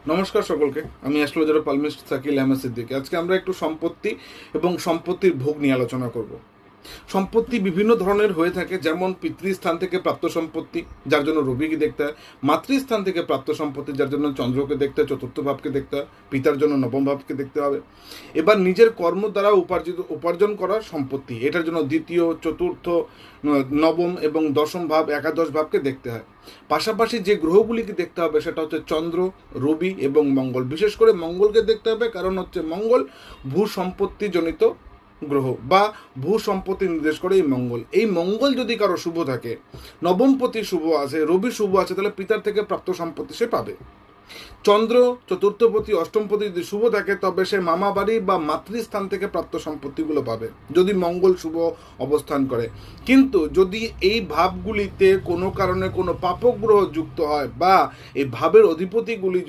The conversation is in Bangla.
নমস্কার সকলকে, আমি অ্যাস্ট্রোলজার পালমিস্ট সাকিল আহমেদ সিদ্দিকী। আজকে আমরা একটু সম্পত্তি এবং সম্পত্তির ভোগ নিয়ে আলোচনা করব। সম্পত্তি বিভিন্ন ধরনের হয়ে থাকে, যেমন পিতৃস্থান থেকে প্রাপ্ত সম্পত্তি, যার জন্য রবিকে দেখতে হয়। মাতৃস্থান থেকে প্রাপ্ত সম্পত্তি, যার জন্য চন্দ্রকে দেখতে হয়, চতুর্থ ভাবকে দেখতে হয়। পিতার জন্য নবম ভাবকে দেখতে হবে। এবার নিজের কর্ম দ্বারা উপার্জন করার সম্পত্তি, এটার জন্য দ্বিতীয়, চতুর্থ, নবম এবং দশম ভাব, একাদশ ভাবকে দেখতে হয়। পাশাপাশি যে গ্রহগুলিকে দেখতে হবে সেটা হচ্ছে চন্দ্র, রবি এবং মঙ্গল। বিশেষ করে মঙ্গলকে দেখতে হবে, কারণ হচ্ছে মঙ্গল ভূ সম্পত্তি জনিত গ্রহ বা ভূ সম্পত্তি নির্দেশ করে এই মঙ্গল। এই মঙ্গল যদি কারো শুভ থাকে, নবমপতি শুভ আছে, রবি শুভ আছে, তাহলে পিতার থেকে প্রাপ্ত সম্পত্তি সে পাবে। চন্দ্র চতুর্থপতি, অষ্টমপতি যদি শুভ থাকে, তবে সে মামা বাড়ি বা মাতৃস্থান থেকে প্রাপ্ত সম্পত্তিগুলো পাবে, যদি মঙ্গল শুভ অবস্থান করে। কিন্তু যদি এই ভাবগুলিতে কোনো কারণে কোনো পাপগ্রহ যুক্ত হয় বা এই ভাবের অধিপতিগুলি